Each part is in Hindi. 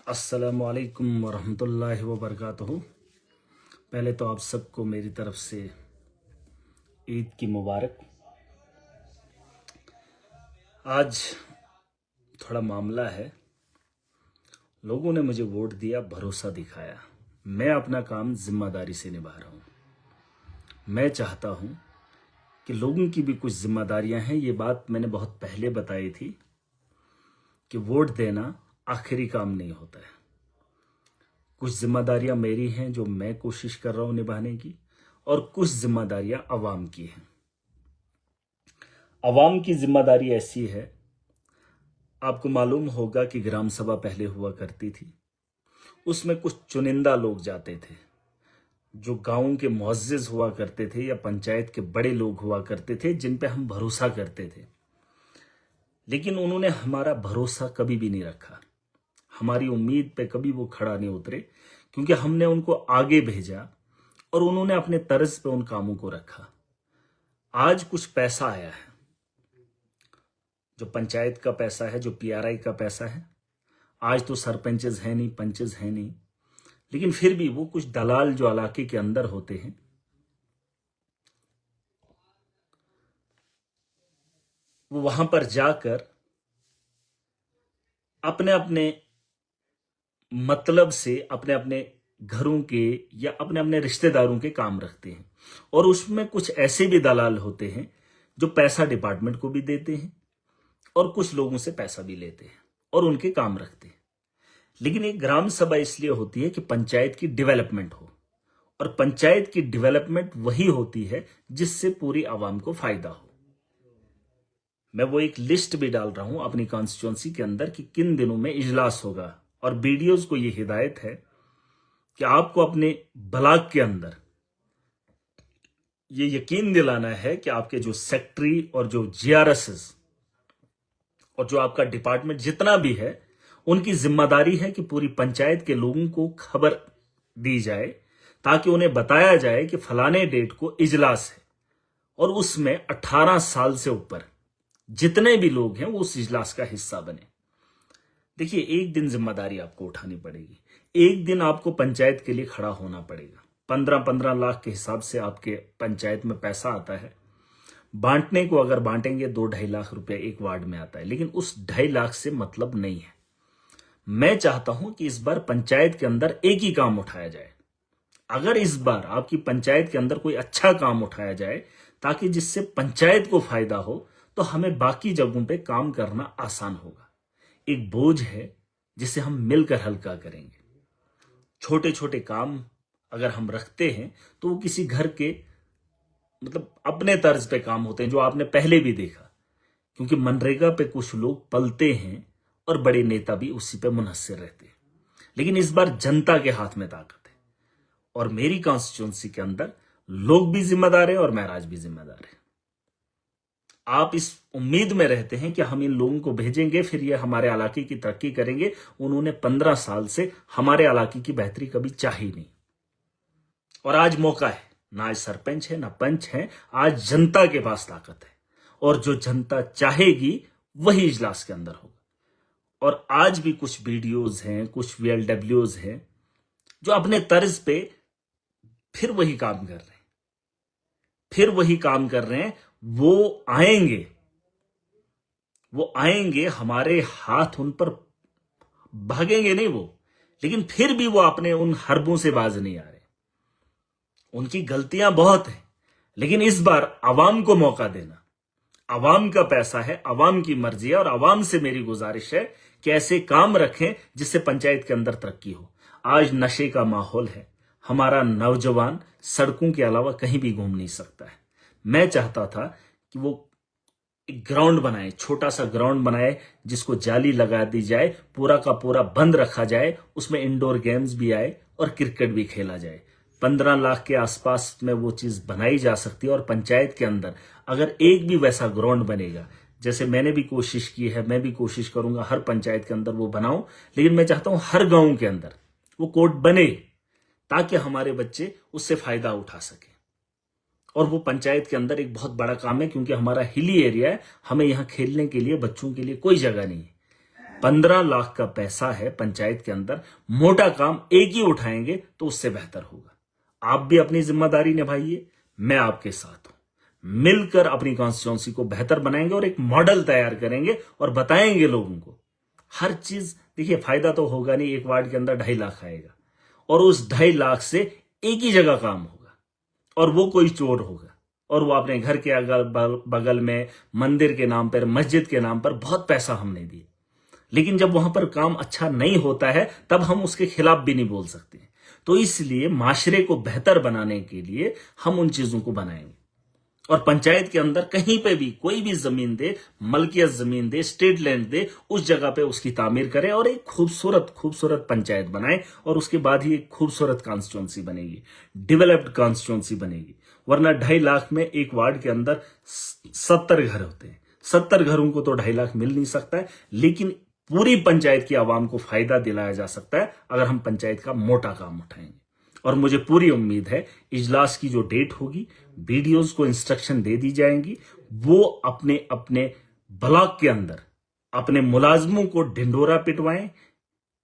अस्सलामुअलैकुम वरहमतुल्लाहि वबरकातुहू। पहले तो आप सबको मेरी तरफ से ईद की मुबारक। आज थोड़ा मामला है, लोगों ने मुझे वोट दिया, भरोसा दिखाया, मैं अपना काम जिम्मेदारी से निभा रहा हूँ। मैं चाहता हूँ कि लोगों की भी कुछ जिम्मेदारियाँ हैं। ये बात मैंने बहुत पहले बताई थी कि वोट देना आखिरी काम नहीं होता है। कुछ जिम्मेदारियां मेरी हैं जो मैं कोशिश कर रहा हूं निभाने की, और कुछ जिम्मेदारियां अवाम की हैं। अवाम की जिम्मेदारी ऐसी है, आपको मालूम होगा कि ग्राम सभा पहले हुआ करती थी, उसमें कुछ चुनिंदा लोग जाते थे जो गांव के मुअज्जिज हुआ करते थे या पंचायत के बड़े लोग हुआ करते थे जिन पे हम भरोसा करते थे। लेकिन उन्होंने हमारा भरोसा कभी भी नहीं रखा, हमारी उम्मीद पे कभी वो खड़ा नहीं उतरे, क्योंकि हमने उनको आगे भेजा और उन्होंने अपने तर्ज पे उन कामों को रखा। आज कुछ पैसा आया है, जो पंचायत का पैसा है, जो पीआरआई का पैसा है। आज तो सरपंचेस हैं नहीं, पंचेस हैं नहीं, लेकिन फिर भी वो कुछ दलाल जो इलाके के अंदर होते हैं, वो वहां पर जाकर अपने अपने मतलब से अपने अपने घरों के या अपने अपने रिश्तेदारों के काम रखते हैं। और उसमें कुछ ऐसे भी दलाल होते हैं जो पैसा डिपार्टमेंट को भी देते हैं और कुछ लोगों से पैसा भी लेते हैं और उनके काम रखते हैं। लेकिन एक ग्राम सभा इसलिए होती है कि पंचायत की डेवलपमेंट हो, और पंचायत की डेवलपमेंट वही होती है जिससे पूरी आवाम को फायदा हो। मैं वो एक लिस्ट भी डाल रहा हूं अपनी कॉन्स्टिट्यूंसी के अंदर कि किन दिनों में इजलास होगा, और बीडीओज को ये हिदायत है कि आपको अपने ब्लॉक के अंदर ये यकीन दिलाना है कि आपके जो सेक्रेटरी और जो जीआरएसएस और जो आपका डिपार्टमेंट जितना भी है, उनकी जिम्मेदारी है कि पूरी पंचायत के लोगों को खबर दी जाए, ताकि उन्हें बताया जाए कि फलाने डेट को इजलास है, और उसमें 18 साल से ऊपर जितने भी लोग हैं वो उस इजलास का हिस्सा बने। देखिए, एक दिन जिम्मेदारी आपको उठानी पड़ेगी, एक दिन आपको पंचायत के लिए खड़ा होना पड़ेगा। 15-15 लाख के हिसाब से आपके पंचायत में पैसा आता है, बांटने को अगर बांटेंगे 2-2.5 लाख रुपए एक वार्ड में आता है, लेकिन उस 2.5 लाख से मतलब नहीं है। मैं चाहता हूं कि इस बार पंचायत के अंदर एक ही काम उठाया जाए। अगर इस बार आपकी पंचायत के अंदर कोई अच्छा काम उठाया जाए ताकि जिससे पंचायत को फायदा हो, तो हमें बाकी जगहों पे काम करना आसान होगा। एक बोझ है जिसे हम मिलकर हल्का करेंगे। छोटे छोटे काम अगर हम रखते हैं तो वो किसी घर के मतलब अपने तर्ज पे काम होते हैं, जो आपने पहले भी देखा, क्योंकि मनरेगा पे कुछ लोग पलते हैं और बड़े नेता भी उसी पे मुनहसिर रहते हैं। लेकिन इस बार जनता के हाथ में ताकत है, और मेरी कॉन्स्टिट्यूंसी के अंदर लोग भी जिम्मेदार है और महराज भी जिम्मेदार है। आप इस उम्मीद में रहते हैं कि हम इन लोगों को भेजेंगे, फिर ये हमारे इलाके की तरक्की करेंगे। उन्होंने 15 साल से हमारे इलाके की बेहतरी कभी चाही नहीं, और आज मौका है। ना आज सरपंच है ना पंच है, आज जनता के पास ताकत है, और जो जनता चाहेगी वही इजलास के अंदर होगा। और आज भी कुछ बीडीओज हैं, कुछ वीएलडब्ल्यूज हैं जो अपने तर्ज पे फिर वही काम कर रहे हैं, फिर वही काम कर रहे हैं। वो आएंगे, हमारे हाथ उन पर भागेंगे नहीं वो, लेकिन फिर भी वो अपने उन हरबों से बाज नहीं आ रहे। उनकी गलतियां बहुत हैं, लेकिन इस बार आवाम को मौका देना। आवाम का पैसा है, आवाम की मर्जी है, और आवाम से मेरी गुजारिश है कि ऐसे काम रखें जिससे पंचायत के अंदर तरक्की हो। आज नशे का माहौल है, हमारा नौजवान सड़कों के अलावा कहीं भी घूम नहीं सकता है। मैं चाहता था कि वो एक ग्राउंड बनाए, छोटा सा ग्राउंड बनाए, जिसको जाली लगा दी जाए, पूरा का पूरा बंद रखा जाए, उसमें इंडोर गेम्स भी आए और क्रिकेट भी खेला जाए। 15 लाख के आसपास में वो चीज बनाई जा सकती है, और पंचायत के अंदर अगर एक भी वैसा ग्राउंड बनेगा, जैसे मैंने भी कोशिश की है, मैं भी कोशिश करूंगा हर पंचायत के अंदर वो बनाऊं, लेकिन मैं चाहता हूं हर गांव के अंदर वो कोर्ट बने, ताकि हमारे बच्चे उससे फायदा उठा सके। और वो पंचायत के अंदर एक बहुत बड़ा काम है, क्योंकि हमारा हिली एरिया है, हमें यहाँ खेलने के लिए बच्चों के लिए कोई जगह नहीं है। 15 लाख का पैसा है पंचायत के अंदर, मोटा काम एक ही उठाएंगे तो उससे बेहतर होगा। आप भी अपनी जिम्मेदारी निभाइए, मैं आपके साथ हूं। मिलकर अपनी कॉन्स्टिट्यूंसी को बेहतर बनाएंगे और एक मॉडल तैयार करेंगे और बताएंगे लोगों को हर चीज। देखिए, फायदा तो होगा नहीं, एक वार्ड के अंदर 2.5 लाख आएगा और उस 2.5 लाख से एक ही जगह काम होगा और वो कोई चोर होगा और वो अपने घर के अगल बगल में मंदिर के नाम पर, मस्जिद के नाम पर बहुत पैसा हमने दिया, लेकिन जब वहां पर काम अच्छा नहीं होता है तब हम उसके खिलाफ भी नहीं बोल सकते। तो इसलिए माशरे को बेहतर बनाने के लिए हम उन चीजों को बनाएंगे और पंचायत के अंदर कहीं पे भी कोई भी जमीन दे, मलकियत जमीन दे, स्टेट लैंड दे, उस जगह पे उसकी तामीर करें और एक खूबसूरत खूबसूरत पंचायत बनाए और उसके बाद ही एक खूबसूरत कॉन्स्टिट्यूंसी बनेगी, डेवलप्ड कॉन्स्टिट्यूंसी बनेगी। वरना 2.5 लाख में एक वार्ड के अंदर 70 घर होते हैं। 70 घरों को तो 2.5 लाख मिल नहीं सकता है, लेकिन पूरी पंचायत की आवाम को फायदा दिलाया जा सकता है अगर हम पंचायत का मोटा काम उठाएंगे। और मुझे पूरी उम्मीद है इजलास की जो डेट होगी, बीडीओज को इंस्ट्रक्शन दे दी जाएंगी, वो अपने अपने ब्लॉक के अंदर अपने मुलाजमों को ढिंडोरा पिटवाएं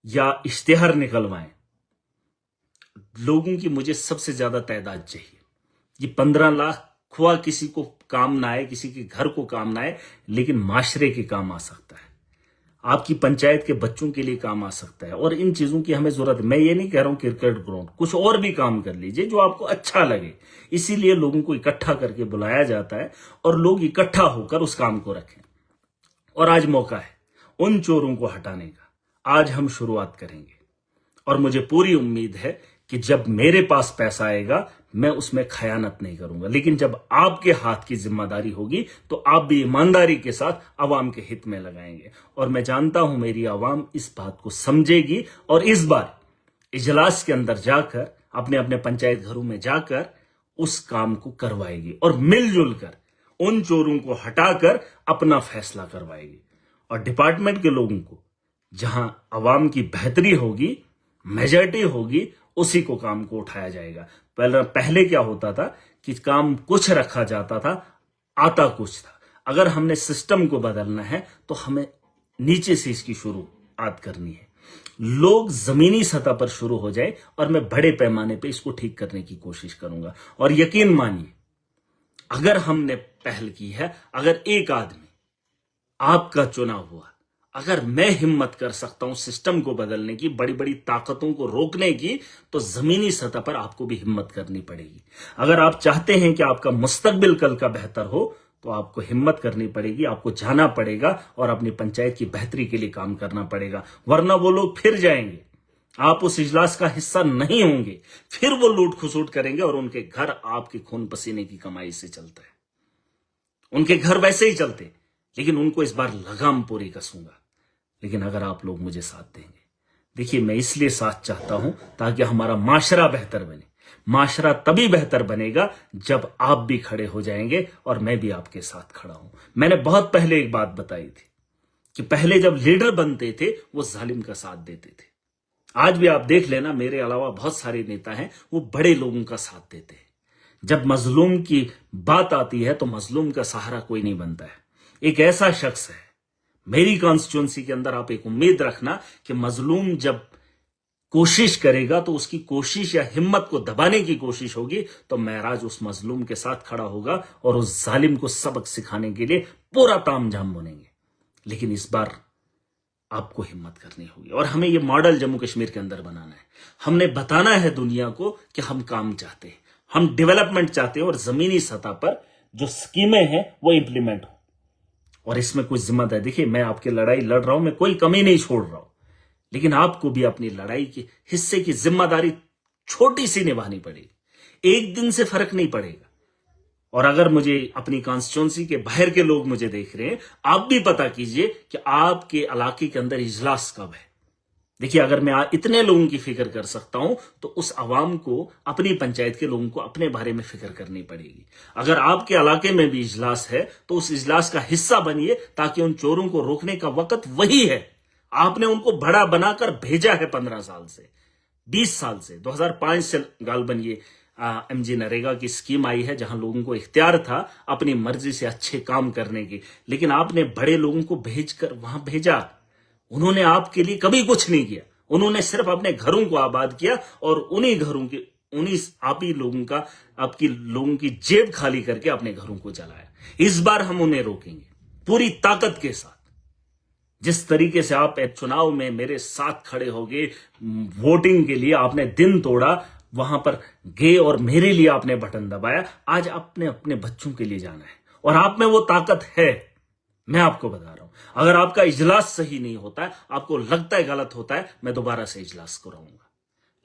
या इश्तेहार निकलवाएं। लोगों की मुझे सबसे ज्यादा तादाद चाहिए। ये 15 लाख खुआ किसी को काम ना आए, किसी के घर को काम ना आए, लेकिन माशरे के काम आ सकता है, आपकी पंचायत के बच्चों के लिए काम आ सकता है। और इन चीजों की हमें जरूरत है। मैं ये नहीं कह रहा हूं क्रिकेट ग्राउंड, कुछ और भी काम कर लीजिए जो आपको अच्छा लगे। इसीलिए लोगों को इकट्ठा करके बुलाया जाता है और लोग इकट्ठा होकर उस काम को रखें। और आज मौका है उन चोरों को हटाने का, आज हम शुरुआत करेंगे। और मुझे पूरी उम्मीद है कि जब मेरे पास पैसा आएगा मैं उसमें खयानत नहीं करूंगा, लेकिन जब आपके हाथ की जिम्मेदारी होगी तो आप भी ईमानदारी के साथ आवाम के हित में लगाएंगे। और मैं जानता हूं मेरी आवाम इस बात को समझेगी और इस बार इजलास के अंदर जाकर, अपने अपने पंचायत घरों में जाकर उस काम को करवाएगी और मिलजुल कर उन चोरों को हटाकर अपना फैसला करवाएगी। और डिपार्टमेंट के लोगों को जहां आवाम की बेहतरी होगी, मेजॉरिटी होगी, उसी को काम को उठाया जाएगा। पहले क्या होता था कि काम कुछ रखा जाता था, आता कुछ था। अगर हमने सिस्टम को बदलना है तो हमें नीचे से इसकी शुरुआत करनी है। लोग जमीनी सतह पर शुरू हो जाए और मैं बड़े पैमाने पे इसको ठीक करने की कोशिश करूंगा। और यकीन मानिए, अगर हमने पहल की है, अगर एक आदमी आपका चुनाव हुआ, अगर मैं हिम्मत कर सकता हूं सिस्टम को बदलने की, बड़ी बड़ी ताकतों को रोकने की, तो जमीनी सतह पर आपको भी हिम्मत करनी पड़ेगी। अगर आप चाहते हैं कि आपका मुस्तकबिल कल का बेहतर हो तो आपको हिम्मत करनी पड़ेगी, आपको जाना पड़ेगा और अपनी पंचायत की बेहतरी के लिए काम करना पड़ेगा। वरना वो लोग फिर जाएंगे, आप उस इजलास का हिस्सा नहीं होंगे, फिर वो लूट खसूट करेंगे और उनके घर आपके खून पसीने की कमाई से चलता है। उनके घर वैसे ही चलते, लेकिन उनको इस बार लगाम पूरी कसूंगा। लेकिन अगर आप लोग मुझे साथ देंगे, देखिए मैं इसलिए साथ चाहता हूं ताकि हमारा माशरा बेहतर बने। माशरा तभी बेहतर बनेगा जब आप भी खड़े हो जाएंगे और मैं भी आपके साथ खड़ा हूं। मैंने बहुत पहले एक बात बताई थी कि पहले जब लीडर बनते थे वो जालिम का साथ देते थे। आज भी आप देख लेना, मेरे अलावा बहुत सारे नेता हैं, वो बड़े लोगों का साथ देते हैं। जब मजलूम की बात आती है तो मजलूम का सहारा कोई नहीं बनता है। एक ऐसा शख्स है मेरी कॉन्स्टिट्यूंसी के अंदर, आप एक उम्मीद रखना कि मजलूम जब कोशिश करेगा तो उसकी कोशिश या हिम्मत को दबाने की कोशिश होगी तो महराज उस मजलूम के साथ खड़ा होगा और उस जालिम को सबक सिखाने के लिए पूरा तामझाम बनेंगे। लेकिन इस बार आपको हिम्मत करनी होगी और हमें यह मॉडल जम्मू कश्मीर के अंदर बनाना है। हमने बताना है दुनिया को कि हम काम चाहते हैं, हम डेवलपमेंट चाहते हैं और जमीनी सतह पर जो स्कीमें हैं वो इंप्लीमेंट हो। और इसमें कुछ जिम्मेदारी, देखिए मैं आपकी लड़ाई लड़ रहा हूं, मैं कोई कमी नहीं छोड़ रहा हूं, लेकिन आपको भी अपनी लड़ाई के हिस्से की जिम्मेदारी छोटी सी निभानी पड़ेगी। एक दिन से फर्क नहीं पड़ेगा। और अगर मुझे अपनी कॉन्स्टिट्यूंसी के बाहर के लोग मुझे देख रहे हैं, आप भी पता कीजिए कि आपके इलाके के अंदर इजलास कब है। देखिए अगर मैं इतने लोगों की फिक्र कर सकता हूं तो उस आवाम को, अपनी पंचायत के लोगों को अपने बारे में फिक्र करनी पड़ेगी। अगर आपके इलाके में भी इजलास है तो उस इजलास का हिस्सा बनिए ताकि उन चोरों को रोकने का वक्त वही है। आपने उनको बड़ा बनाकर भेजा है 15 साल से, 20 साल से, 2005 से गालबन ये एमजी नरेगा की स्कीम आई है जहां लोगों को इख्तियार था अपनी मर्जी से अच्छे काम करने की, लेकिन आपने बड़े लोगों को भेजकर वहां भेजा। उन्होंने आपके लिए कभी कुछ नहीं किया। उन्होंने सिर्फ अपने घरों को आबाद किया और उन्हीं घरों के उन्हीं आप ही लोगों का आपकी लोगों की जेब खाली करके अपने घरों को चलाया। इस बार हम उन्हें रोकेंगे पूरी ताकत के साथ। जिस तरीके से आप चुनाव में मेरे साथ खड़े हो गए, वोटिंग के लिए आपने दिन तोड़ा, वहां पर गए और मेरे लिए आपने बटन दबाया, आज आपने अपने बच्चों के लिए जाना है और आप में वो ताकत है। मैं आपको बता रहा हूं, अगर आपका इजलास सही नहीं होता है, आपको लगता है गलत होता है, मैं दोबारा से इजलास कराऊंगा,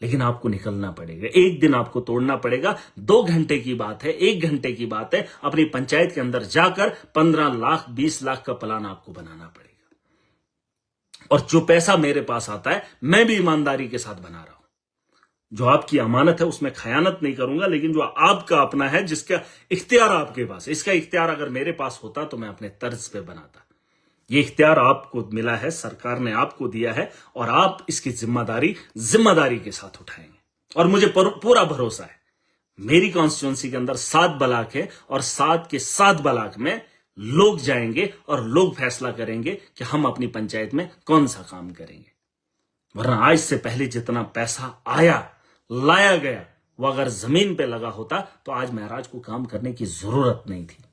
लेकिन आपको निकलना पड़ेगा। एक दिन आपको तोड़ना पड़ेगा। 2 घंटे की बात है, 1 घंटे की बात है। अपनी पंचायत के अंदर जाकर 15 लाख 20 लाख का प्लान आपको बनाना पड़ेगा। और जो पैसा मेरे पास आता है, मैं भी ईमानदारी के साथ बना रहा हूं। जो आपकी अमानत है उसमें खयानत नहीं करूंगा, लेकिन जो आपका अपना है, जिसका इख्तियार आपके पास है, इसका इख्तियार अगर मेरे पास होता तो मैं अपने तर्ज पे बनाता। ये इख्तियार आपको मिला है, सरकार ने आपको दिया है और आप इसकी जिम्मेदारी के साथ उठाएंगे। और मुझे पूरा भरोसा है, मेरी कॉन्स्टिट्यूंसी के अंदर 7 ब्लॉक है और 7 के 7 ब्लॉक में लोग जाएंगे और लोग फैसला करेंगे कि हम अपनी पंचायत में कौन सा काम करेंगे। वरना आज से पहले जितना पैसा लाया गया, वो अगर जमीन पे लगा होता तो आज महराज को काम करने की जरूरत नहीं थी।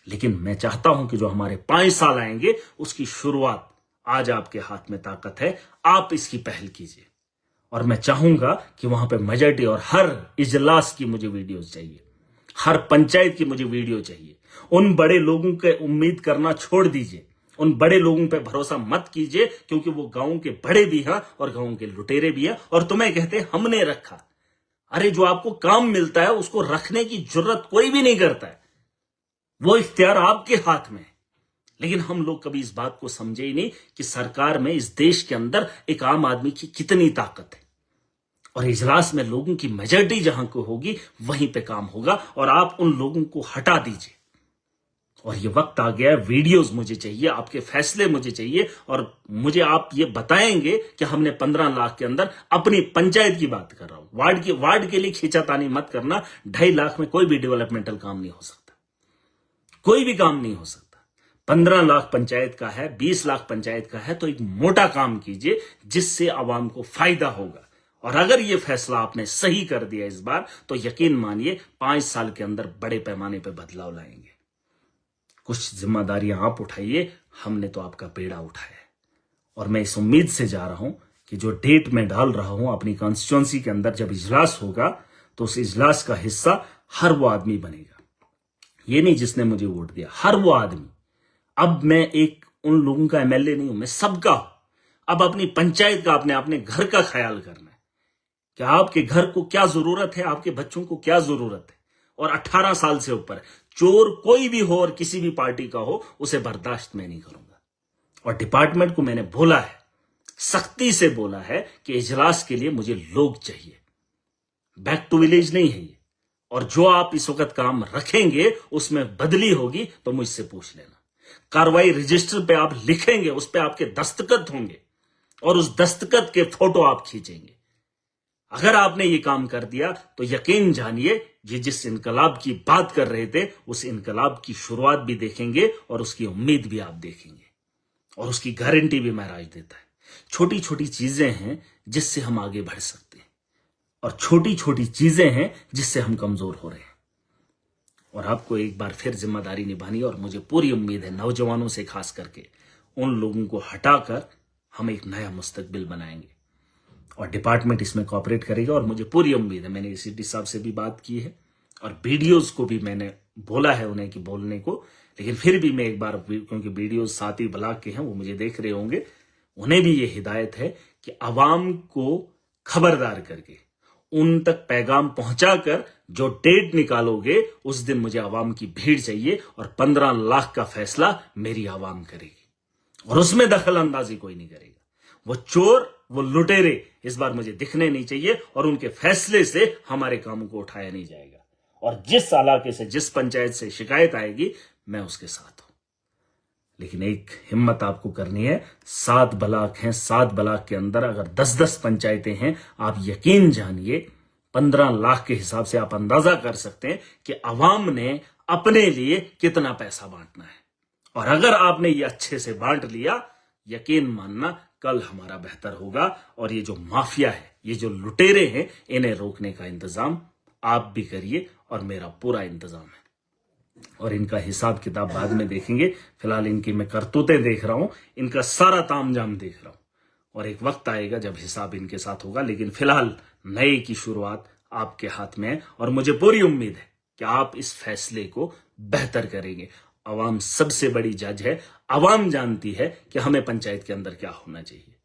लेकिन मैं चाहता हूं कि जो हमारे 5 साल आएंगे, उसकी शुरुआत आज आपके हाथ में ताकत है, आप इसकी पहल कीजिए। और मैं चाहूंगा कि वहां पे मेजॉरिटी, और हर इजलास की मुझे वीडियोस चाहिए, हर पंचायत की मुझे वीडियो चाहिए। उन बड़े लोगों के उम्मीद करना छोड़ दीजिए, उन बड़े लोगों पे भरोसा मत कीजिए, क्योंकि वो गांव के बड़े भी हैं और गांव के लुटेरे भी हैं। और तुम्हें कहते हमने रखा, अरे जो आपको काम मिलता है उसको रखने की जरूरत कोई भी नहीं करता है, वो इख्तियार आपके हाथ में है। लेकिन हम लोग कभी इस बात को समझे ही नहीं कि सरकार में, इस देश के अंदर एक आम आदमी की कितनी ताकत है। और इजलास में लोगों की मेजॉरिटी जहां को होगी, वहीं पे काम होगा। और आप उन लोगों को हटा दीजिए। और ये वक्त आ गया है, वीडियोस मुझे चाहिए, आपके फैसले मुझे चाहिए। और मुझे आप ये बताएंगे कि हमने 15 लाख के अंदर, अपनी पंचायत की बात कर रहा हूं, वार्ड के लिए खींचातानी मत करना। 2.5 लाख में कोई भी डेवलपमेंटल काम नहीं हो सकता, कोई भी काम नहीं हो सकता। 15 लाख पंचायत का है, 20 लाख पंचायत का है, तो एक मोटा काम कीजिए जिससे आवाम को फायदा होगा। और अगर ये फैसला आपने सही कर दिया इस बार, तो यकीन मानिए 5 साल के अंदर बड़े पैमाने पर बदलाव लाएंगे। कुछ जिम्मेदारियां आप उठाइए, हमने तो आपका बेड़ा उठाया है। और मैं इस उम्मीद से जा रहा हूं कि जो डेट मैं डाल रहा हूं अपनी कॉन्स्टिट्यूंसी के अंदर, जब इजलास होगा तो उस इजलास का हिस्सा हर वो आदमी बनेगा। ये नहीं जिसने मुझे वोट दिया, हर वो आदमी। अब मैं एक उन लोगों का एमएलए नहीं हूं, मैं सबका हूं। अब अपनी पंचायत का, अपने घर का ख्याल करना है कि आपके घर को क्या जरूरत है, आपके बच्चों को क्या जरूरत है। और 18 साल से ऊपर चोर कोई भी हो और किसी भी पार्टी का हो, उसे बर्दाश्त मैं नहीं करूंगा। और डिपार्टमेंट को मैंने बोला है, सख्ती से बोला है कि इजलास के लिए मुझे लोग चाहिए, बैक टू विलेज नहीं है ये। और जो आप इस वक्त काम रखेंगे उसमें बदली होगी तो मुझसे पूछ लेना। कार्रवाई रजिस्टर पे आप लिखेंगे, उस पे आपके दस्तखत होंगे और उस दस्तखत के फोटो आप खींचेंगे। अगर आपने ये काम कर दिया तो यकीन जानिए, ये जिस इनकलाब की बात कर रहे थे, उस इनकलाब की शुरुआत भी देखेंगे और उसकी उम्मीद भी आप देखेंगे। और उसकी गारंटी भी महराज देता है। छोटी छोटी चीजें हैं जिससे हम आगे बढ़ सकते हैं, और छोटी छोटी चीजें हैं जिससे हम कमजोर हो रहे हैं। और आपको एक बार फिर जिम्मेदारी निभानी है। और मुझे पूरी उम्मीद है, नौजवानों से खास करके, उन लोगों को हटाकर हम एक नया मुस्तकबिल बनाएंगे और डिपार्टमेंट इसमें कोऑपरेट करेगा। और मुझे पूरी उम्मीद है, मैंने एसीडी साहब से भी बात की है और वीडियोस को भी मैंने बोला है उन्हें कि बोलने को, लेकिन फिर भी मैं एक बार, क्योंकि वीडियोस 7 ही ब्लॉक के हैं, वो मुझे देख रहे होंगे, उन्हें भी ये हिदायत है कि आवाम को खबरदार करके उन तक पैगाम पहुंचाकर जो डेट निकालोगे, उस दिन मुझे आवाम की भीड़ चाहिए। और 15 लाख का फैसला मेरी आवाम करेगी और उसमें दखल अंदाजी कोई नहीं करेगा। वो चोर, वो लुटेरे इस बार मुझे दिखने नहीं चाहिए और उनके फैसले से हमारे कामों को उठाया नहीं जाएगा। और जिस इलाके से, जिस पंचायत से शिकायत आएगी, मैं उसके साथ हूं। लेकिन एक हिम्मत आपको करनी है। 7 ब्लॉक हैं, 7 ब्लॉक के अंदर अगर 10-10 पंचायतें हैं, आप यकीन जानिए 15 लाख के हिसाब से आप अंदाजा कर सकते हैं कि अवाम ने अपने लिए कितना पैसा बांटना है। और अगर आपने ये अच्छे से बांट लिया, यकीन मानना कल हमारा बेहतर होगा। और ये जो माफिया है, ये जो लुटेरे हैं, इन्हें रोकने का इंतजाम आप भी करिए और मेरा पूरा इंतजाम है। और इनका हिसाब किताब बाद में देखेंगे। फिलहाल इनकी मैं करतूतें देख रहा हूं, इनका सारा तामझाम देख रहा हूं, और एक वक्त आएगा जब हिसाब इनके साथ होगा। लेकिन फिलहाल नए की शुरुआत आपके हाथ में है और मुझे पूरी उम्मीद है कि आप इस फैसले को बेहतर करेंगे। अवाम सबसे बड़ी जज है। अवाम जानती है कि हमें पंचायत के अंदर क्या होना चाहिए,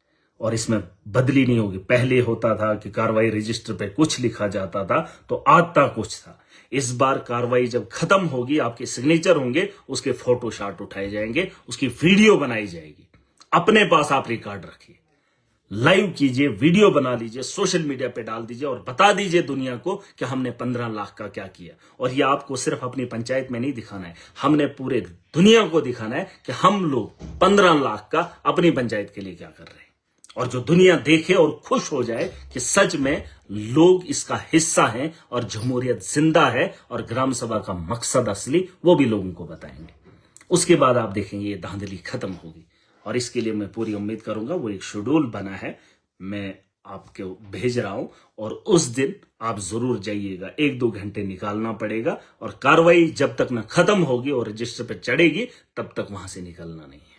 और इसमें बदली नहीं होगी। पहले होता था कि कार्रवाई रजिस्टर पे कुछ लिखा जाता था तो आता कुछ था। इस बार कार्रवाई जब खत्म होगी, आपके सिग्नेचर होंगे, उसके फोटो शॉट उठाए जाएंगे, उसकी वीडियो बनाई जाएगी। अपने पास आप रिकॉर्ड रखिए, लाइव कीजिए, वीडियो बना लीजिए, सोशल मीडिया पे डाल दीजिए और बता दीजिए दुनिया को कि हमने 15 लाख का क्या किया। और ये आपको सिर्फ अपनी पंचायत में नहीं दिखाना है, हमने पूरे दुनिया को दिखाना है कि हम लोग 15 लाख का अपनी पंचायत के लिए क्या कर रहे हैं। और जो दुनिया देखे और खुश हो जाए कि सच में लोग इसका हिस्सा हैं और जमहूरियत जिंदा है और ग्राम सभा का मकसद असली वो भी लोगों को बताएंगे। उसके बाद आप देखेंगे ये धांधली खत्म होगी। और इसके लिए मैं पूरी उम्मीद करूंगा। वो एक शेड्यूल बना है, मैं आपको भेज रहा हूं, और उस दिन आप जरूर जाइएगा। 1-2 घंटे निकालना पड़ेगा, और कार्रवाई जब तक न खत्म होगी और रजिस्टर पर चढ़ेगी तब तक वहां से निकलना नहीं है।